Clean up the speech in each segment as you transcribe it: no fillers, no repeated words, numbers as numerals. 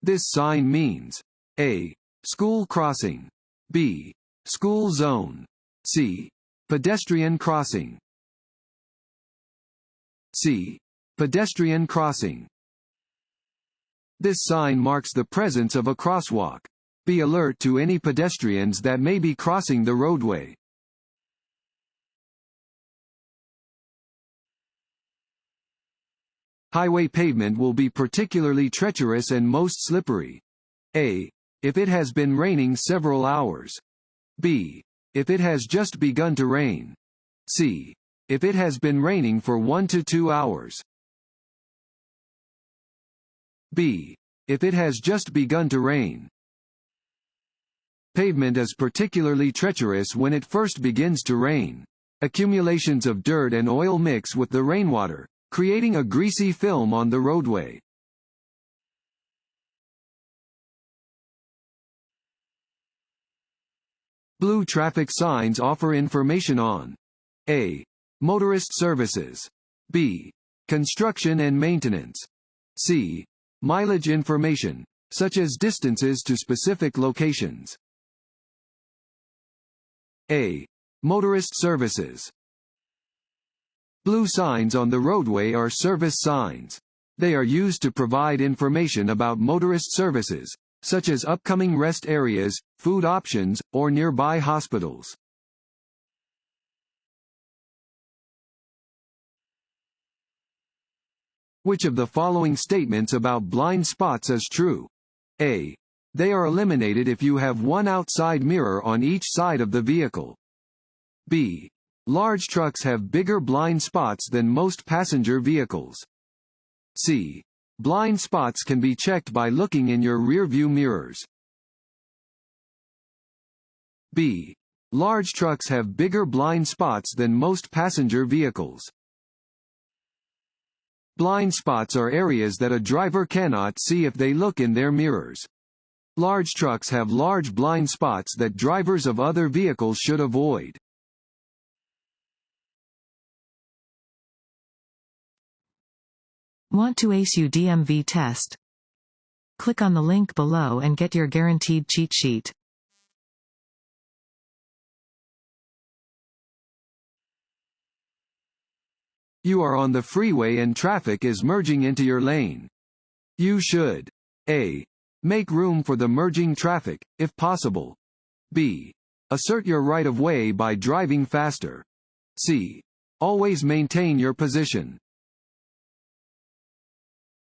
This sign means A. School crossing. B. School zone. C. Pedestrian crossing. C. Pedestrian crossing. This sign marks the presence of a crosswalk. Be alert to any pedestrians that may be crossing the roadway. Highway pavement will be particularly treacherous and most slippery. A. If it has been raining several hours. B. If it has just begun to rain. C. If it has been raining for 1 to 2 hours. B. If it has just begun to rain. Pavement is particularly treacherous when it first begins to rain. Accumulations of dirt and oil mix with the rainwater, creating a greasy film on the roadway. Blue traffic signs offer information on A. Motorist services. B. Construction and maintenance. C. Mileage information, such as distances to specific locations. A. Motorist services. Blue signs on the roadway are service signs. They are used to provide information about motorist services, such as upcoming rest areas, food options, or nearby hospitals. Which of the following statements about blind spots is true? A. They are eliminated if you have one outside mirror on each side of the vehicle. B. Large trucks have bigger blind spots than most passenger vehicles. C. Blind spots can be checked by looking in your rearview mirrors. B. Large trucks have bigger blind spots than most passenger vehicles. Blind spots are areas that a driver cannot see if they look in their mirrors. Large trucks have large blind spots that drivers of other vehicles should avoid. Want to ace your DMV test? Click on the link below and get your guaranteed cheat sheet. You are on the freeway and traffic is merging into your lane. You should A. Make room for the merging traffic, if possible. B. Assert your right-of-way by driving faster. C. Always maintain your position.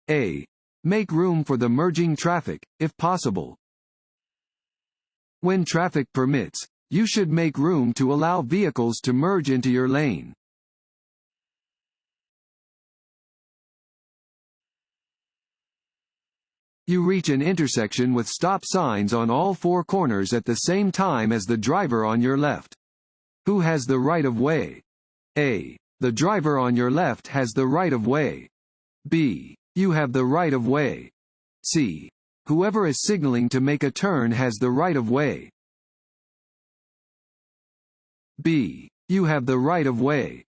A. Make room for the merging traffic, if possible. When traffic permits, you should make room to allow vehicles to merge into your lane. You reach an intersection with stop signs on all four corners at the same time as the driver on your left. Who has the right of way? A. The driver on your left has the right of way. B. You have the right of way. C. Whoever is signaling to make a turn has the right of way. B. You have the right of way.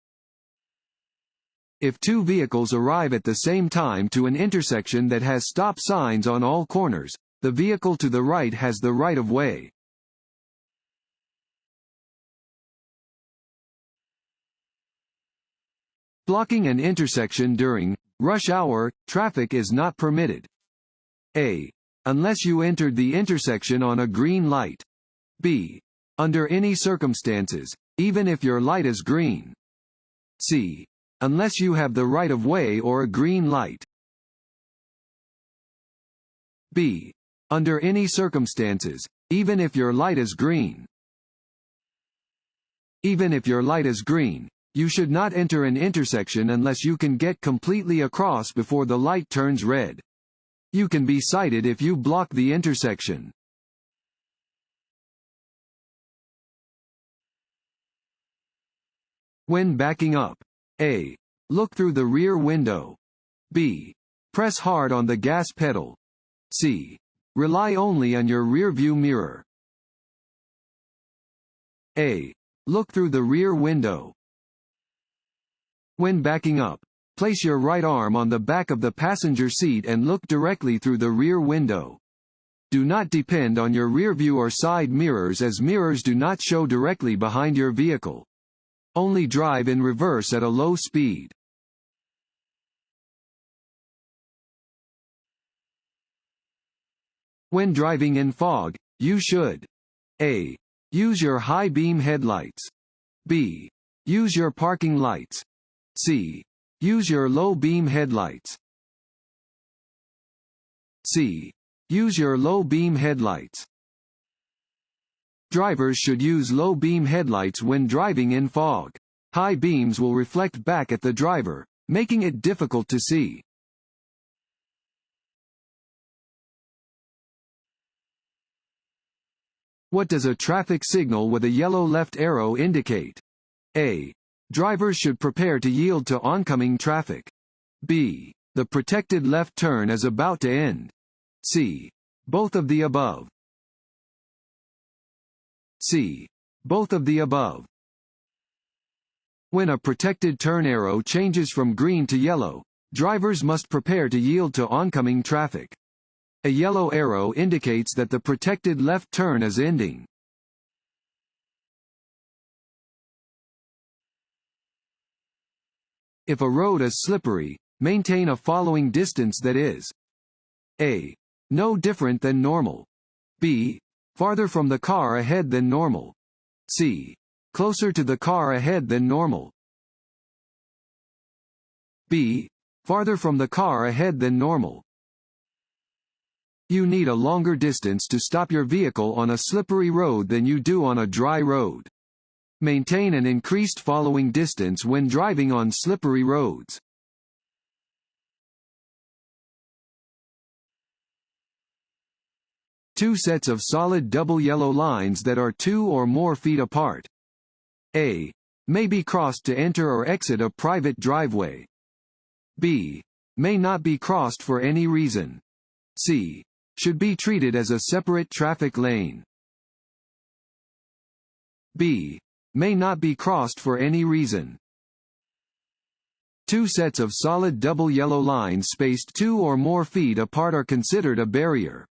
If two vehicles arrive at the same time to an intersection that has stop signs on all corners, the vehicle to the right has the right of way. Blocking an intersection during rush hour traffic is not permitted. A. Unless you entered the intersection on a green light. B. Under any circumstances, even if your light is green. C. Unless you have the right of way or a green light. B. Under any circumstances, even if your light is green. Even if your light is green, you should not enter an intersection unless you can get completely across before the light turns red. You can be cited if you block the intersection. When backing up. A. Look through the rear window. B. Press hard on the gas pedal. C. Rely only on your rear-view mirror. A. Look through the rear window. When backing up, place your right arm on the back of the passenger seat and look directly through the rear window. Do not depend on your rearview or side mirrors, as mirrors do not show directly behind your vehicle. Only drive in reverse at a low speed. When driving in fog, you should A. Use your high beam headlights. B. Use your parking lights. C. Use your low beam headlights. C. Use your low beam headlights. Drivers should use low beam headlights when driving in fog. High beams will reflect back at the driver, making it difficult to see. What does a traffic signal with a yellow left arrow indicate? A. Drivers should prepare to yield to oncoming traffic. B. The protected left turn is about to end. C. Both of the above. C. Both of the above. When a protected turn arrow changes from green to yellow, drivers must prepare to yield to oncoming traffic. A yellow arrow indicates that the protected left turn is ending. If a road is slippery, maintain a following distance that is A. No different than normal. B. Farther from the car ahead than normal. C. Closer to the car ahead than normal. B. Farther from the car ahead than normal. You need a longer distance to stop your vehicle on a slippery road than you do on a dry road. Maintain an increased following distance when driving on slippery roads. Two sets of solid double yellow lines that are 2 or more feet apart. A. May be crossed to enter or exit a private driveway. B. May not be crossed for any reason. C. Should be treated as a separate traffic lane. B. May not be crossed for any reason. Two sets of solid double yellow lines spaced 2 or more feet apart are considered a barrier.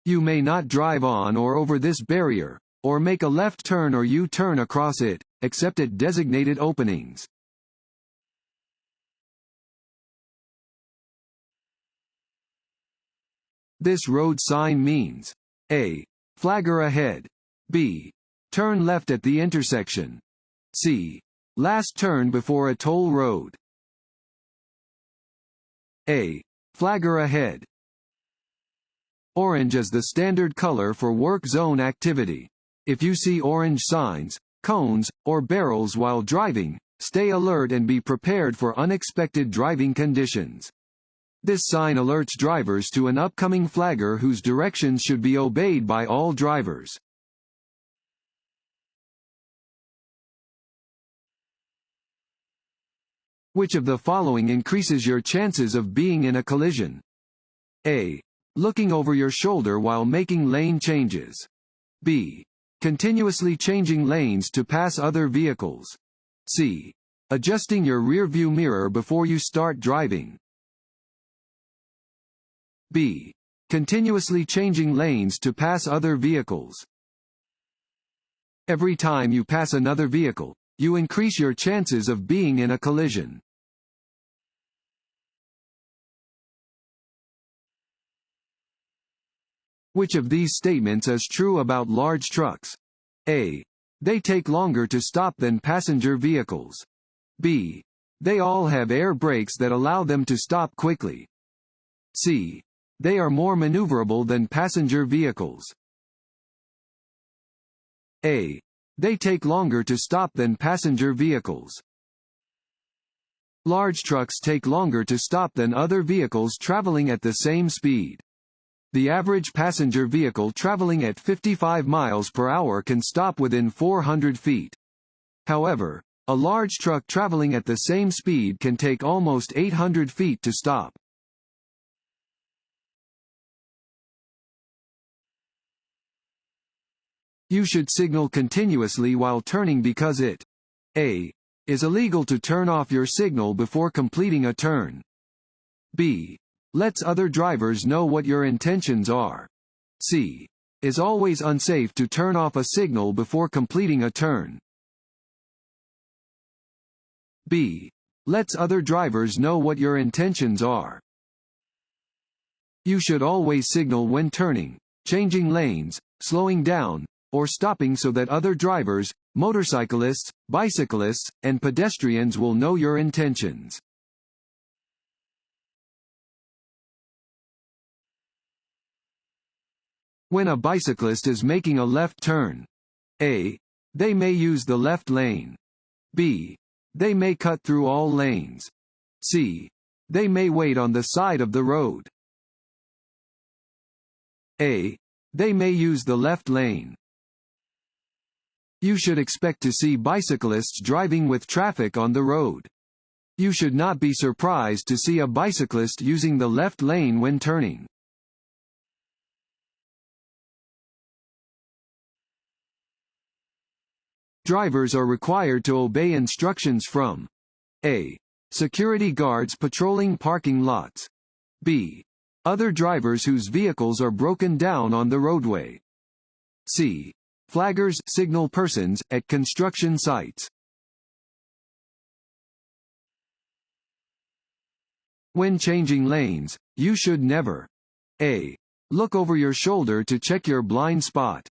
You may not drive on or over this barrier, or make a left turn or U-turn across it, except at designated openings. This road sign means A. Flagger ahead. B. Turn left at the intersection. C. Last turn before a toll road. A. Flagger ahead. Orange is the standard color for work zone activity. If you see orange signs, cones, or barrels while driving, stay alert and be prepared for unexpected driving conditions. This sign alerts drivers to an upcoming flagger whose directions should be obeyed by all drivers. Which of the following increases your chances of being in a collision? A. Looking over your shoulder while making lane changes. B. Continuously changing lanes to pass other vehicles. C. Adjusting your rearview mirror before you start driving. B. Continuously changing lanes to pass other vehicles. Every time you pass another vehicle, you increase your chances of being in a collision. Which of these statements is true about large trucks? A. They take longer to stop than passenger vehicles. B. They all have air brakes that allow them to stop quickly. C. They are more maneuverable than passenger vehicles. A. They take longer to stop than passenger vehicles. Large trucks take longer to stop than other vehicles traveling at the same speed. The average passenger vehicle traveling at 55 miles per hour can stop within 400 feet. However, a large truck traveling at the same speed can take almost 800 feet to stop. You should signal continuously while turning because it A. Is illegal to turn off your signal before completing a turn. B. Lets other drivers know what your intentions are. C. Is always unsafe to turn off a signal before completing a turn. B. Lets other drivers know what your intentions are. You should always signal when turning, changing lanes, slowing down, or stopping so that other drivers, motorcyclists, bicyclists, and pedestrians will know your intentions. When a bicyclist is making a left turn, A. They may use the left lane. B. They may cut through all lanes. C. They may wait on the side of the road. A. They may use the left lane. You should expect to see bicyclists driving with traffic on the road. You should not be surprised to see a bicyclist using the left lane when turning. Drivers are required to obey instructions from A. Security guards patrolling parking lots. B. Other drivers whose vehicles are broken down on the roadway. C. Flaggers, signal persons, at construction sites. When changing lanes, you should never A. Look over your shoulder to check your blind spot.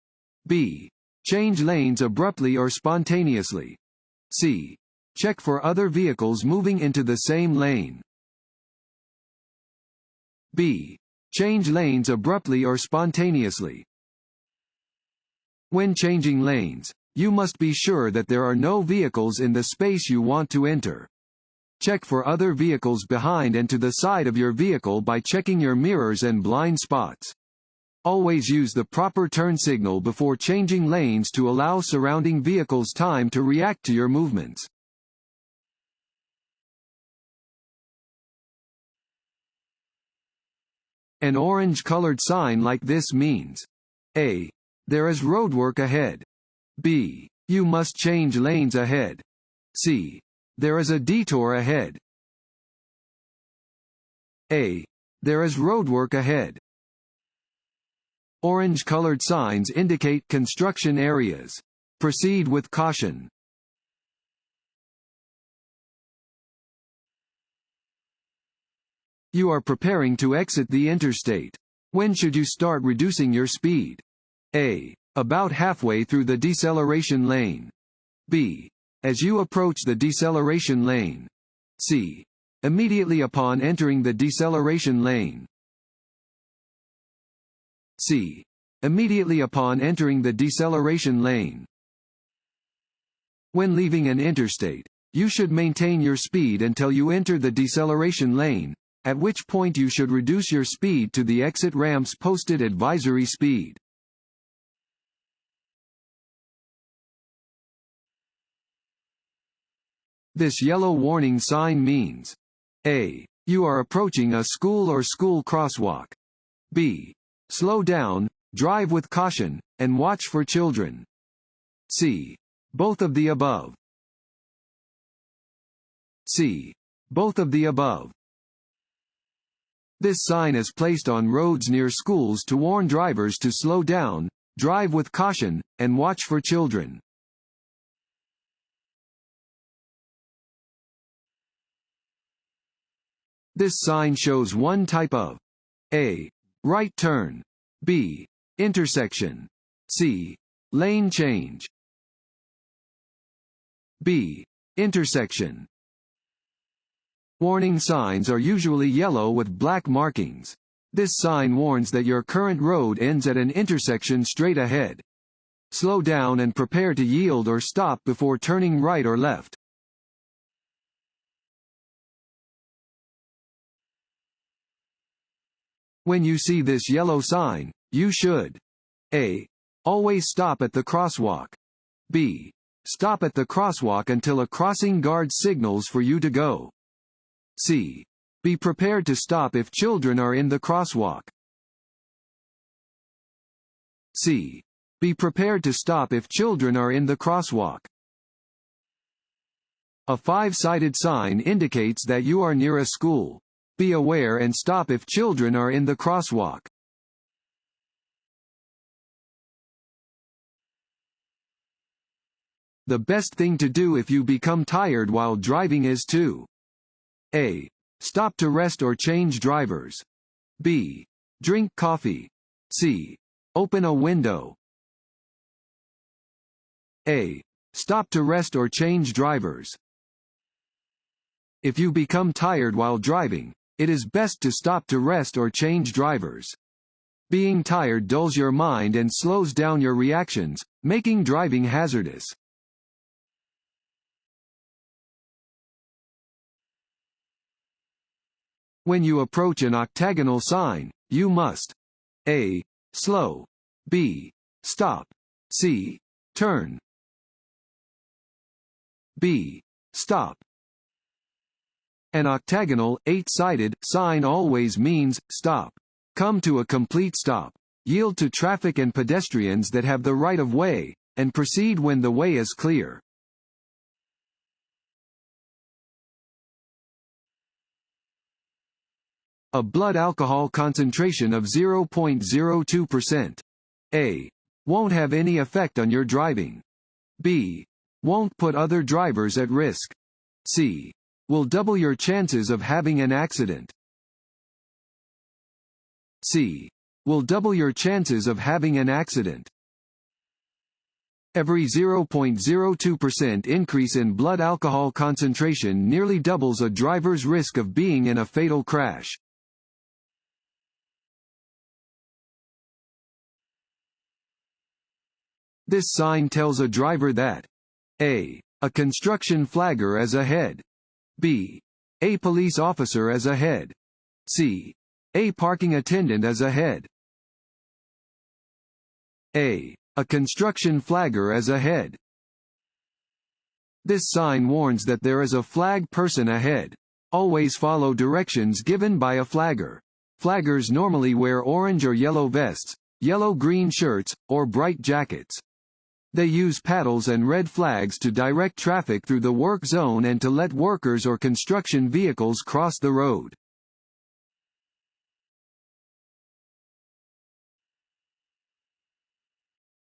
B. Change lanes abruptly or spontaneously. C. Check for other vehicles moving into the same lane. B. Change lanes abruptly or spontaneously. When changing lanes, you must be sure that there are no vehicles in the space you want to enter. Check for other vehicles behind and to the side of your vehicle by checking your mirrors and blind spots. Always use the proper turn signal before changing lanes to allow surrounding vehicles time to react to your movements. An orange-colored sign like this means A. There is roadwork ahead. B. You must change lanes ahead. C. There is a detour ahead. A. There is roadwork ahead. Orange-colored signs indicate construction areas. Proceed with caution. You are preparing to exit the interstate. When should you start reducing your speed? A. About halfway through the deceleration lane. B. As you approach the deceleration lane. C. Immediately upon entering the deceleration lane. C. Immediately upon entering the deceleration lane. When leaving an interstate, you should maintain your speed until you enter the deceleration lane, at which point you should reduce your speed to the exit ramp's posted advisory speed. This yellow warning sign means A. You are approaching a school or school crosswalk. B. Slow down, drive with caution, and watch for children. C. Both of the above. C. Both of the above. This sign is placed on roads near schools to warn drivers to slow down, drive with caution, and watch for children. This sign shows one type of A. Right turn. B. Intersection. C. Lane change. B. Intersection. Warning signs are usually yellow with black markings. This sign warns that your current road ends at an intersection straight ahead. Slow down and prepare to yield or stop before turning right or left. When you see this yellow sign, you should A. Always stop at the crosswalk. B. Stop at the crosswalk until a crossing guard signals for you to go. C. Be prepared to stop if children are in the crosswalk. C. Be prepared to stop if children are in the crosswalk. A five-sided sign indicates that you are near a school. Be aware and stop if children are in the crosswalk. The best thing to do if you become tired while driving is to A. Stop to rest or change drivers. B. Drink coffee. C. Open a window. A. Stop to rest or change drivers. If you become tired while driving, it is best to stop to rest or change drivers. Being tired dulls your mind and slows down your reactions, making driving hazardous. When you approach an octagonal sign, you must A. Slow. B. Stop. C. Turn. B. Stop. An octagonal, 8-sided, sign always means, stop. Come to a complete stop. Yield to traffic and pedestrians that have the right of way, and proceed when the way is clear. A blood alcohol concentration of 0.02%. A. Won't have any effect on your driving. B. Won't put other drivers at risk. C. Will double your chances of having an accident. C. Will double your chances of having an accident. Every 0.02% increase in blood alcohol concentration nearly doubles a driver's risk of being in a fatal crash. This sign tells a driver that A. A construction flagger is ahead. B. A police officer is ahead. C. A parking attendant is ahead. A. A construction flagger is ahead. This sign warns that there is a flag person ahead. Always follow directions given by a flagger. Flaggers normally wear orange or yellow vests, yellow-green shirts, or bright jackets. They use paddles and red flags to direct traffic through the work zone and to let workers or construction vehicles cross the road.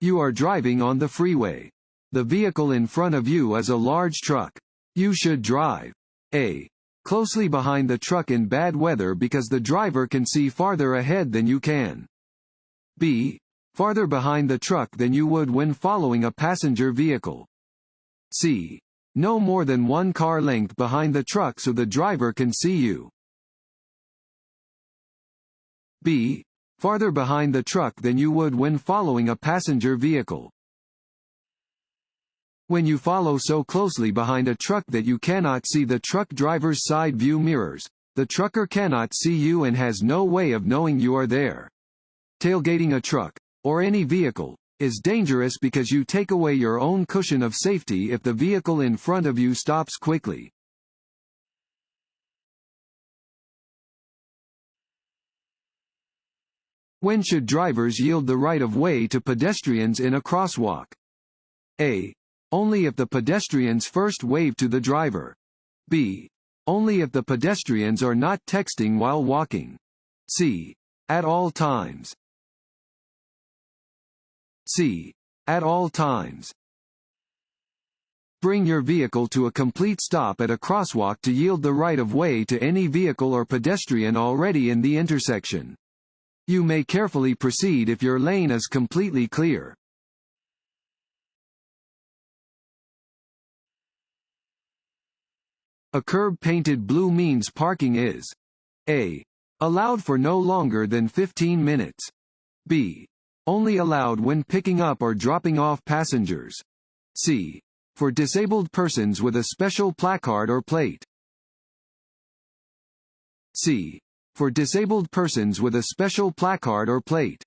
You are driving on the freeway. The vehicle in front of you is a large truck. You should drive A. Closely behind the truck in bad weather because the driver can see farther ahead than you can. B. Farther behind the truck than you would when following a passenger vehicle. C. No more than one car length behind the truck so the driver can see you. B. Farther behind the truck than you would when following a passenger vehicle. When you follow so closely behind a truck that you cannot see the truck driver's side view mirrors, the trucker cannot see you and has no way of knowing you are there. Tailgating a truck, or any vehicle, is dangerous because you take away your own cushion of safety if the vehicle in front of you stops quickly. When should drivers yield the right of way to pedestrians in a crosswalk? A. Only if the pedestrians first wave to the driver. B. Only if the pedestrians are not texting while walking. C. At all times. C. At all times. Bring your vehicle to a complete stop at a crosswalk to yield the right of way to any vehicle or pedestrian already in the intersection. You may carefully proceed if your lane is completely clear. A curb painted blue means parking is A. Allowed for no longer than 15 minutes. B. Only allowed when picking up or dropping off passengers. C. For disabled persons with a special placard or plate. C. For disabled persons with a special placard or plate.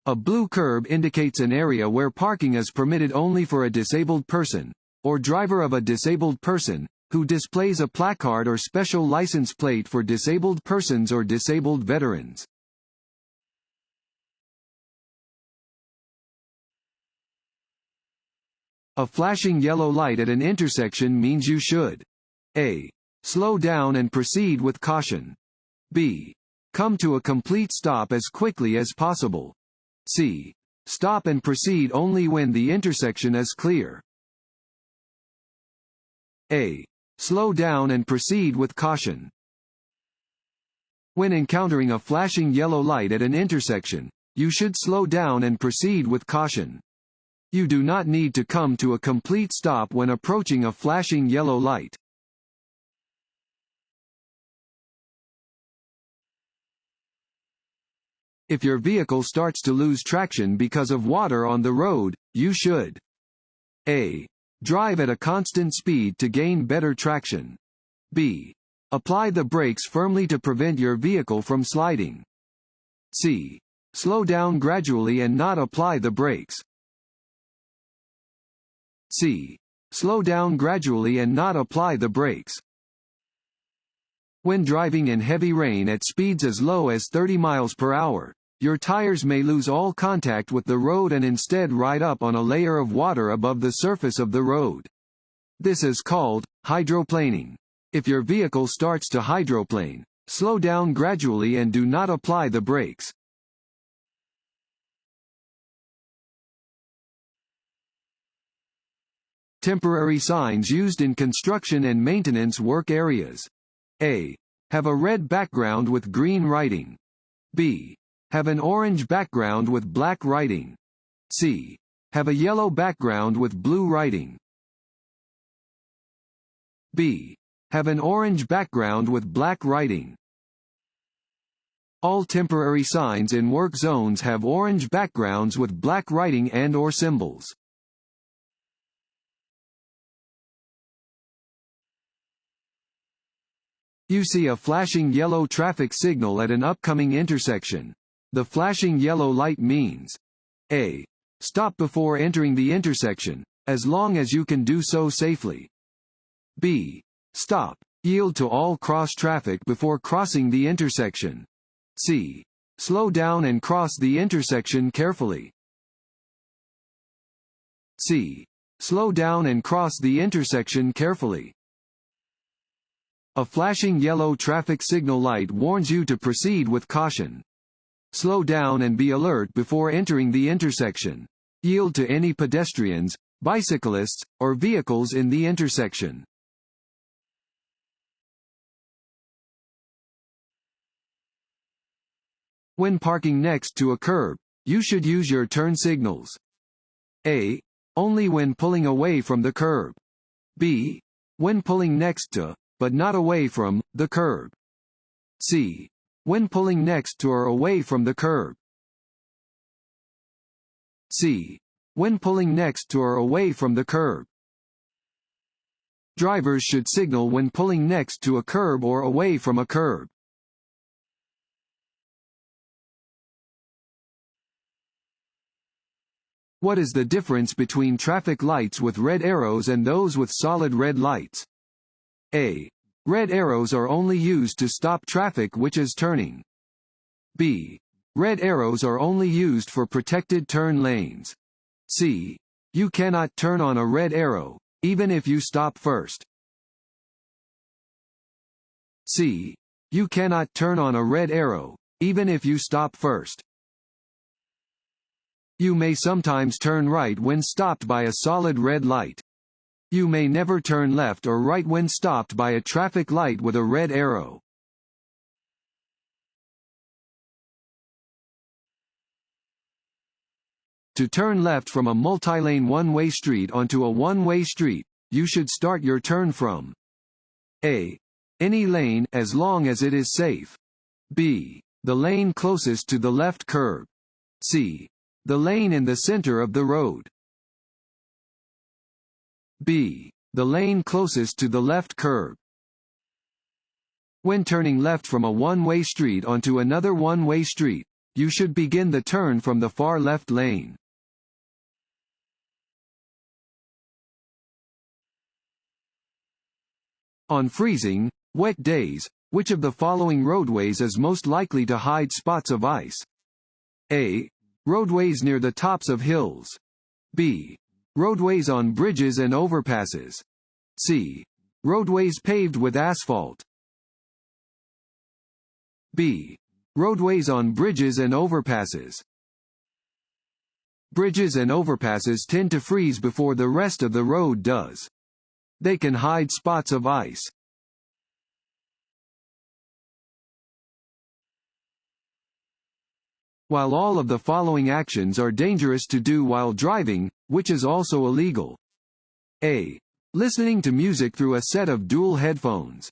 A blue curb indicates an area where parking is permitted only for a disabled person, or driver of a disabled person, who displays a placard or special license plate for disabled persons or disabled veterans. A flashing yellow light at an intersection means you should A. Slow down and proceed with caution. B. Come to a complete stop as quickly as possible. C. Stop and proceed only when the intersection is clear. A. Slow down and proceed with caution. When encountering a flashing yellow light at an intersection, you should slow down and proceed with caution. You do not need to come to a complete stop when approaching a flashing yellow light. If your vehicle starts to lose traction because of water on the road, you should A. Drive at a constant speed to gain better traction. B. Apply the brakes firmly to prevent your vehicle from sliding. C. Slow down gradually and not apply the brakes. C. Slow down gradually and not apply the brakes. When driving in heavy rain at speeds as low as 30 miles per hour, your tires may lose all contact with the road and instead ride up on a layer of water above the surface of the road. This is called hydroplaning. If your vehicle starts to hydroplane, slow down gradually and do not apply the brakes. Temporary signs used in construction and maintenance work areas. A. Have a red background with green writing. B. Have an orange background with black writing. C. Have a yellow background with blue writing. B. Have an orange background with black writing. All temporary signs in work zones have orange backgrounds with black writing and/or symbols. You see a flashing yellow traffic signal at an upcoming intersection. The flashing yellow light means A. Stop before entering the intersection, as long as you can do so safely. B. Stop, yield to all cross traffic before crossing the intersection. C. Slow down and cross the intersection carefully. C. Slow down and cross the intersection carefully. A flashing yellow traffic signal light warns you to proceed with caution. Slow down and be alert before entering the intersection. Yield to any pedestrians, bicyclists, or vehicles in the intersection. When parking next to a curb, you should use your turn signals. A. Only when pulling away from the curb. B. When pulling next to, but not away from, the curb. C. When pulling next to or away from the curb. C. When pulling next to or away from the curb. Drivers should signal when pulling next to a curb or away from a curb. What is the difference between traffic lights with red arrows and those with solid red lights? A. Red arrows are only used to stop traffic which is turning. B. Red arrows are only used for protected turn lanes. C. You cannot turn on a red arrow, even if you stop first. C. You cannot turn on a red arrow, even if you stop first. You may sometimes turn right when stopped by a solid red light. You may never turn left or right when stopped by a traffic light with a red arrow. To turn left from a multi-lane one-way street onto a one-way street, you should start your turn from A. Any lane, as long as it is safe. B. The lane closest to the left curb. C. The lane in the center of the road. B. The lane closest to the left curb. When turning left from a one-way street onto another one-way street, you should begin the turn from the far left lane. On freezing, wet days, which of the following roadways is most likely to hide spots of ice? A. Roadways near the tops of hills. B. Roadways on bridges and overpasses. C. Roadways paved with asphalt. B. Roadways on bridges and overpasses. Bridges and overpasses tend to freeze before the rest of the road does. They can hide spots of ice. While all of the following actions are dangerous to do while driving, which is also illegal? A. Listening to music through a set of dual headphones.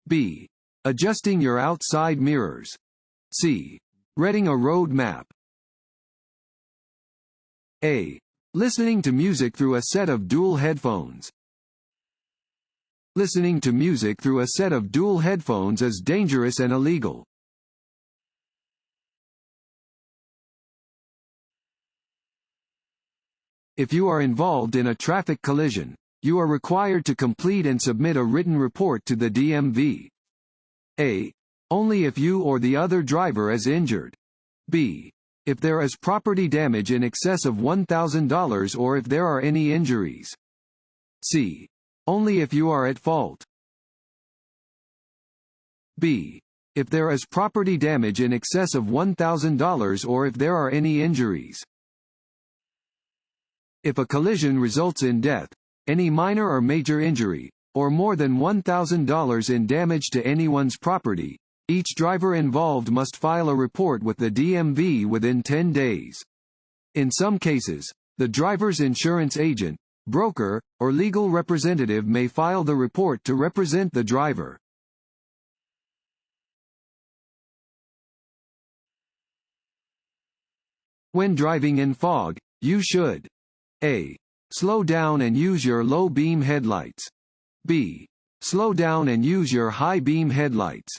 B. Adjusting your outside mirrors. C. Reading a road map. A. Listening to music through a set of dual headphones. Listening to music through a set of dual headphones is dangerous and illegal. If you are involved in a traffic collision, you are required to complete and submit a written report to the DMV. A. Only if you or the other driver is injured. B. If there is property damage in excess of $1,000 or if there are any injuries. C. Only if you are at fault. B. If there is property damage in excess of $1,000 or if there are any injuries. If a collision results in death, any minor or major injury, or more than $1,000 in damage to anyone's property, each driver involved must file a report with the DMV within 10 days. In some cases, the driver's insurance agent, broker, or legal representative may file the report to represent the driver. When driving in fog, you should A. Slow down and use your low beam headlights. B. Slow down and use your high beam headlights.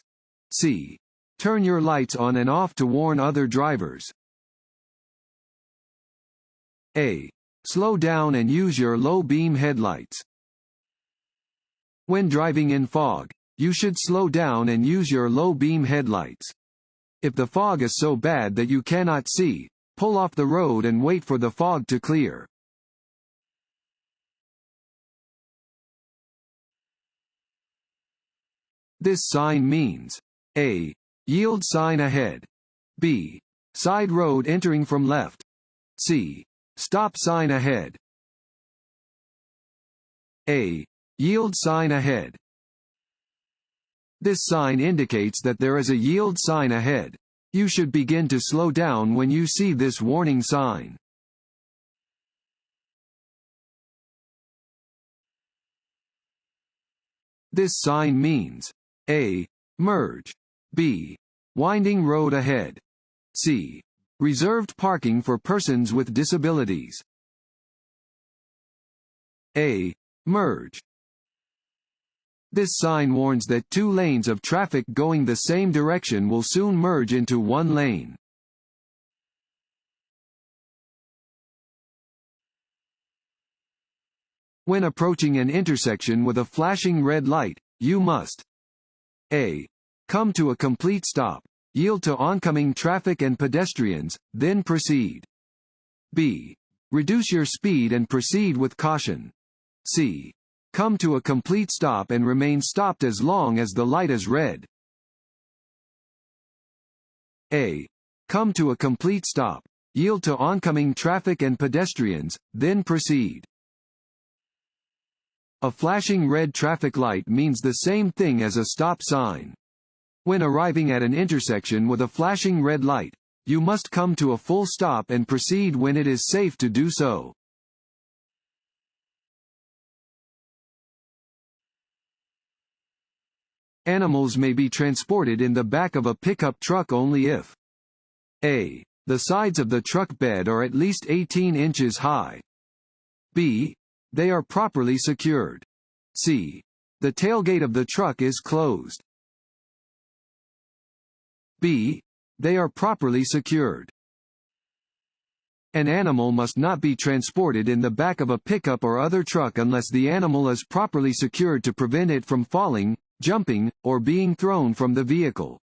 C. Turn your lights on and off to warn other drivers. A. Slow down and use your low beam headlights. When driving in fog, you should slow down and use your low beam headlights. If the fog is so bad that you cannot see, pull off the road and wait for the fog to clear. This sign means A. Yield sign ahead. B. Side road entering from left. C. Stop sign ahead. A. Yield sign ahead. This sign indicates that there is a yield sign ahead. You should begin to slow down when you see this warning sign. This sign means A. Merge. B. Winding road ahead. C. Reserved parking for persons with disabilities. A. Merge. This sign warns that two lanes of traffic going the same direction will soon merge into one lane. When approaching an intersection with a flashing red light, you must A. Come to a complete stop, yield to oncoming traffic and pedestrians, then proceed. B. Reduce your speed and proceed with caution. C. Come to a complete stop and remain stopped as long as the light is red. A. Come to a complete stop, yield to oncoming traffic and pedestrians, then proceed. A flashing red traffic light means the same thing as a stop sign. When arriving at an intersection with a flashing red light, you must come to a full stop and proceed when it is safe to do so. Animals may be transported in the back of a pickup truck only if A. The sides of the truck bed are at least 18 inches high. B. They are properly secured. C. The tailgate of the truck is closed. B. They are properly secured. An animal must not be transported in the back of a pickup or other truck unless the animal is properly secured to prevent it from falling, jumping, or being thrown from the vehicle.